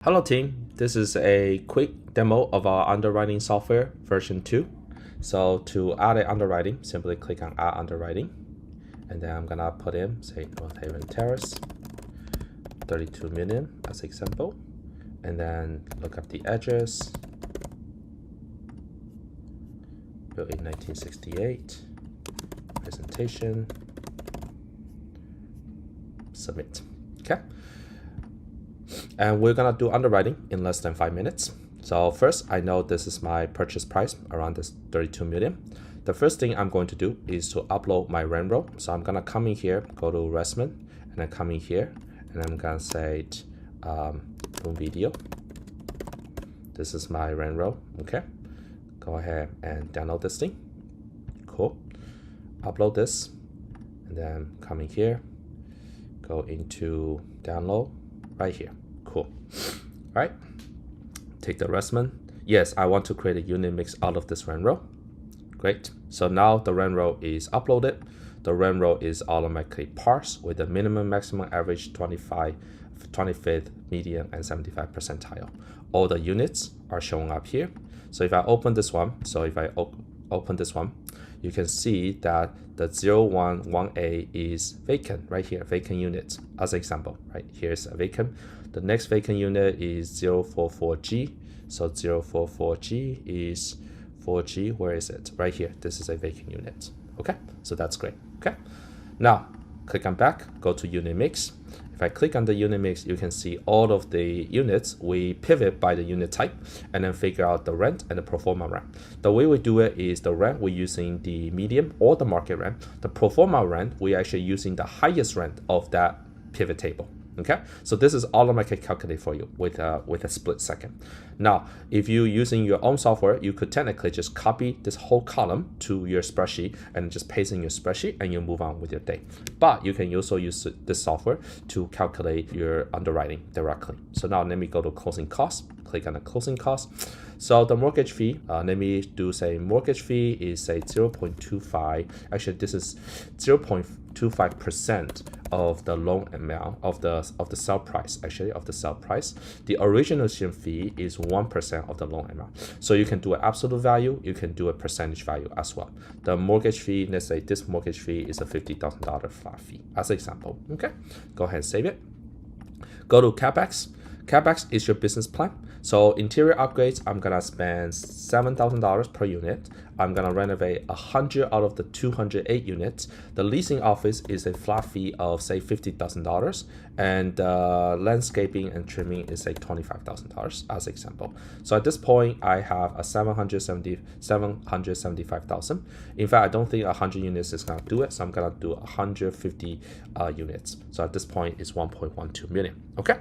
Hello team, this is a quick demo of our underwriting software version 2. So to add an underwriting, simply click on add underwriting, and then I'm gonna put in, say, North Haven Terrace, 32 million as example, and then look up the address, built in 1968, presentation, submit, okay? And we're gonna do underwriting in less than 5 minutes. So first, I know this is my purchase price around this 32 million. The first thing I'm going to do is to upload my rent roll. So I'm gonna come in here, go to Resman, and then come in here, and I'm gonna say boom video. This is my rent roll, okay? Go ahead and download this thing. Cool. Upload this, and then come in here, go into download right here. Cool. All right. Take the Resman. Yes, I want to create a unit mix out of this rent roll. Great. So now the rent roll is uploaded. The rent roll is automatically parsed with the minimum, maximum, average, 25th, median, and 75 percentile. All the units are showing up here. So if I open this one, you can see that the 011A is vacant right here, vacant units as example, right? Here's a vacant. The next vacant unit is 044G. So 044G is 4G. Where is it? Right here. This is a vacant unit. Okay, so that's great. Okay, now click on back, go to unit mix. If I click on the unit mix, you can see all of the units. We pivot by the unit type and then figure out the rent and the pro forma rent. The way we do it is the rent, we're using the median or the market rent. The pro forma rent, we're actually using the highest rent of that pivot table. Okay, so this is automatically calculated for you with a split second. Now, if you're using your own software, you could technically just copy this whole column to your spreadsheet and just paste in your spreadsheet and you move on with your day. But you can also use this software to calculate your underwriting directly. So now let me go to closing costs, click on the closing costs. So the mortgage fee, let me do say mortgage fee is say 0.25. Actually, this is 0.25% of the loan amount of the sell price. Actually, of the sell price, the origination fee is 1% of the loan amount. So you can do an absolute value, you can do a percentage value as well. The mortgage fee, let's say this mortgage fee is a $50,000 flat fee as example. Okay, go ahead and save it. Go to CapEx. CapEx is your business plan. So interior upgrades, I'm gonna spend $7,000 per unit. I'm gonna renovate 100 out of the 208 units. The leasing office is a flat fee of say $50,000, and landscaping and trimming is say $25,000 as example. So at this point, I have a 775,000. In fact, I don't think 100 units is gonna do it, so I'm gonna do 150 units. So at this point, it's 1.12 million. Okay,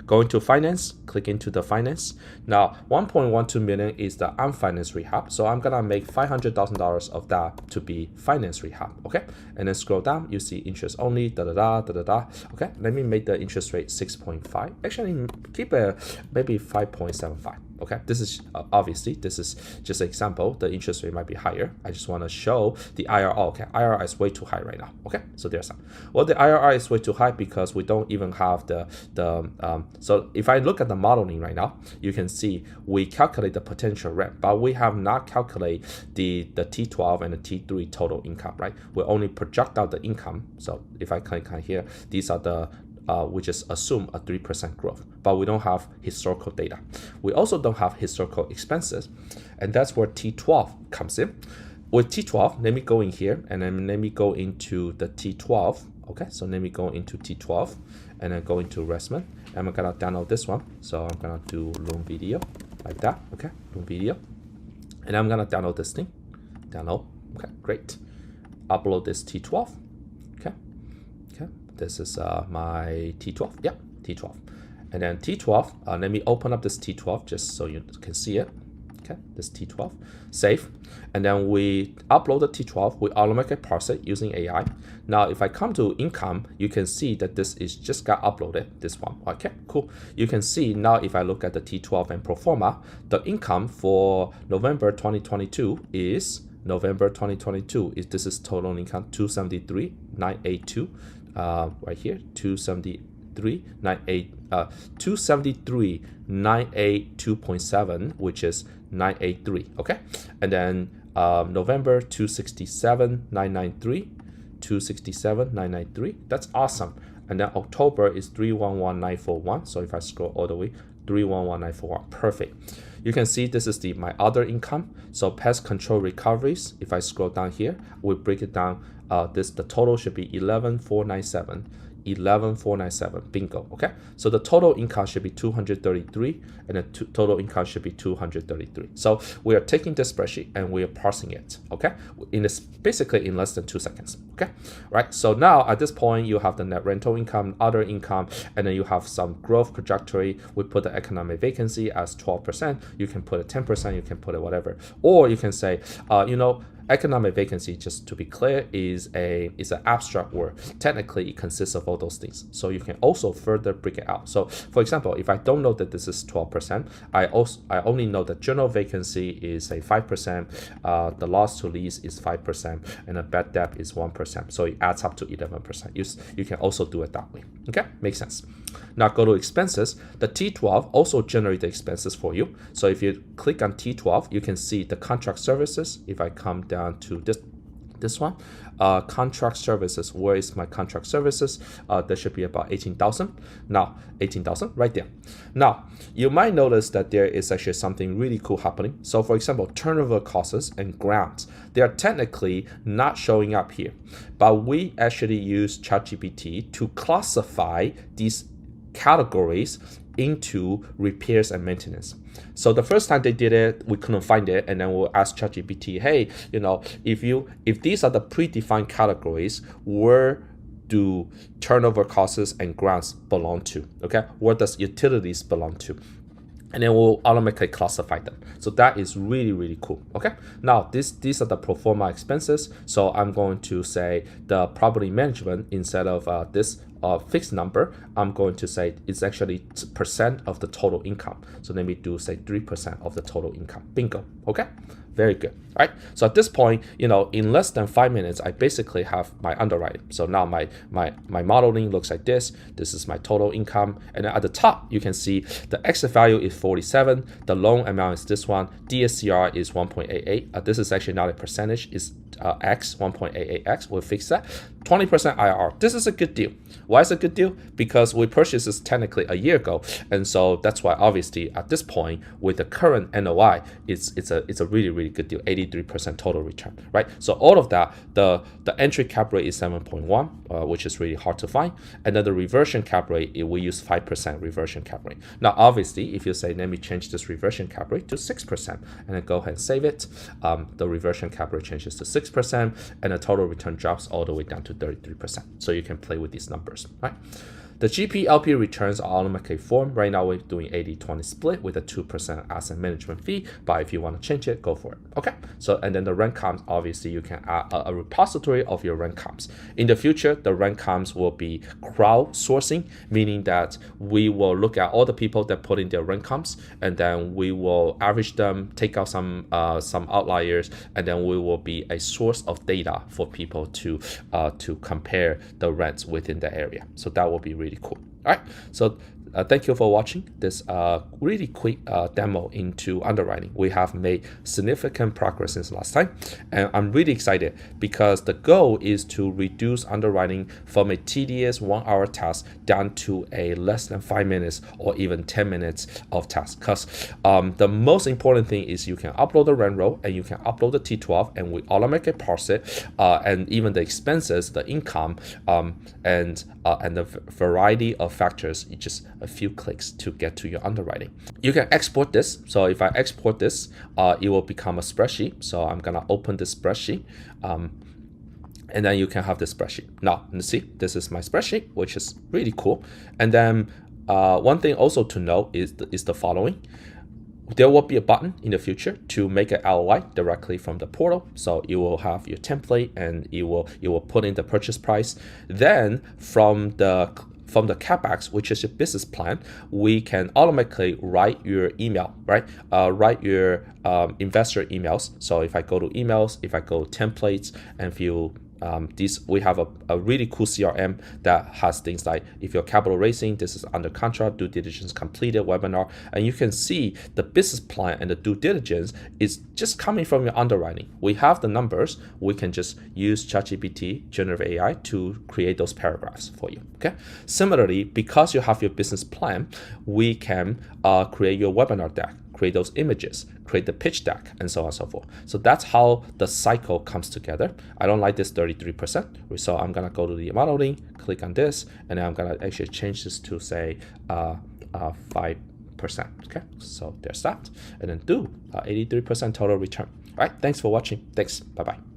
go into finance, click into the finance. Now 1.12 million is the unfinanced rehab, so I'm gonna make $500,000 of that to be finance rehab. Okay, and then scroll down, you see interest only, Okay, let me make the interest rate 6.5. Actually, keep it maybe 5.75. Okay, this is obviously this is just an example. The interest rate might be higher. I just want to show the IRR. Okay, IRR is way too high right now. Okay, so there's some. Well, the IRR is way too high because we don't even have so if I look at the modeling right now, you can see we calculate the potential rent, but we have not calculated the T12 and the T3 total income, right? We only project out the income. So if I click on here, these are the we just assume a 3% growth, but we don't have historical data. We also don't have historical expenses, and that's where T12 comes in. With T12, let me go in here, and then let me go into the T12. Okay, so let me go into T12, and then go into Resman, and I'm gonna download this one. So I'm gonna do loan video like that. Okay, loan video, and I'm gonna download this thing. Download. Okay, great. Upload this T12. Okay. This is my T12. Yeah, T12. And then T12, let me open up this T12 just so you can see it. Okay, this T12, save. And then we upload the T12, we automatically parse it using AI. Now, if I come to income, you can see that this is just got uploaded, this one. Okay, cool. You can see now if I look at the T12 and pro forma, the income for November 2022 is this is total income 273,982. Right here, 273 273 982.7, which is 983. Okay, and then November 267 993, 267 993. That's awesome. And then October is 311941. So if I scroll all the way, 311941, perfect. You can see this is my other income. So pest control recoveries. If I scroll down here, we break it down. The total should be 11497. 11497, bingo. Okay, so the total income should be 233, and the total income should be 233. So we are taking this spreadsheet and we are parsing it. Okay, basically in less than 2 seconds. Okay, right. So now at this point you have the net rental income, other income, and then you have some growth trajectory. We put the economic vacancy as 12%. You can put it 10%. You can put it whatever, or you can say, economic vacancy, just to be clear, is an abstract word. Technically, it consists of all those things. So you can also further break it out. So, for example, if I don't know that this is 12%, I only know that general vacancy is say 5%, the loss to lease is 5%, and the bad debt is 1%. So it adds up to 11%. You can also do it that way. Okay, makes sense. Now go to expenses. The T12 also generates the expenses for you. So if you click on T12, you can see the contract services. If I come down to this one, contract services. Where is my contract services? There should be about 18,000. Now 18,000 right there. Now you might notice that there is actually something really cool happening. So for example, turnover costs and grants, they are technically not showing up here, but we actually use ChatGPT to classify these categories into repairs and maintenance. So the first time they did it, we couldn't find it, and then we'll ask ChatGPT, hey, if these are the predefined categories, where do turnover costs and grants belong to? Okay, where does utilities belong to? And then we'll automatically classify them. So that is really, really cool. Okay, now these are the pro forma expenses. So I'm going to say the property management, instead of this fixed number, I'm going to say it's actually percent of the total income. So let me do say 3% of the total income. Bingo. Okay, very good. All right, so at this point, in less than 5 minutes, I basically have my underwriting. So now my modeling looks like this. This is my total income, and then at the top you can see the exit value is 47. The loan amount is this one. DSCR is 1.88. This is actually not a percentage. It's X, 1.88x. We'll fix that. 20% IRR. This is a good deal. Why is it a good deal? Because we purchased this technically a year ago, and so that's why obviously at this point with the current NOI, it's a really, really good deal. 83% total return, right? So all of that, the entry cap rate is 7.1, which is really hard to find, and then the reversion cap rate, we use 5% reversion cap rate. Now obviously, if you say let me change this reversion cap rate to 6%, and then go ahead and save it, the reversion cap rate changes to 6%, and the total return drops all the way down to 33%. So you can play with these numbers, right? The GP/LP returns are automatically formed. Right now, we're doing 80-20 split with a 2% asset management fee. But if you want to change it, go for it. Okay. So, and then the rent comps, obviously, you can add a repository of your rent comps. In the future, the rent comps will be crowdsourcing, meaning that we will look at all the people that put in their rent comps, and then we will average them, take out some outliers, and then we will be a source of data for people to compare the rents within the area. So that will be really cool. All right, so thank you for watching this really quick demo into underwriting. We have made significant progress since last time, and I'm really excited because the goal is to reduce underwriting from a tedious 1-hour task down to a less than 5 minutes or even 10 minutes of task. Because the most important thing is you can upload the rent roll and you can upload the T12, and we automatically parse it, and even the expenses, the income, and the variety of factors. It's just a few clicks to get to your underwriting. You can export this. So if I export this, it will become a spreadsheet. So I'm gonna open this spreadsheet, and then you can have this spreadsheet. Now, you see, this is my spreadsheet, which is really cool. And then one thing also to note is the following. There will be a button in the future to make an LOI directly from the portal. So you will have your template, and you will put in the purchase price. Then from the CapEx, which is your business plan, we can automatically write your email, right? Write your investor emails. So if I go to emails, if I go templates, and if you We have a really cool CRM that has things like if you're capital raising, this is under contract, due diligence completed, webinar, and you can see the business plan and the due diligence is just coming from your underwriting. We have the numbers. We can just use ChatGPT, generative AI to create those paragraphs for you. Okay. Similarly, because you have your business plan, we can create your webinar deck, create those images, create the pitch deck, and so on and so forth. So that's how the cycle comes together. I don't like this 33%. So I'm gonna go to the modeling, click on this, and then I'm gonna actually change this to say 5%. Okay, so there's that. And then do 83% total return. All right, thanks for watching. Thanks, bye-bye.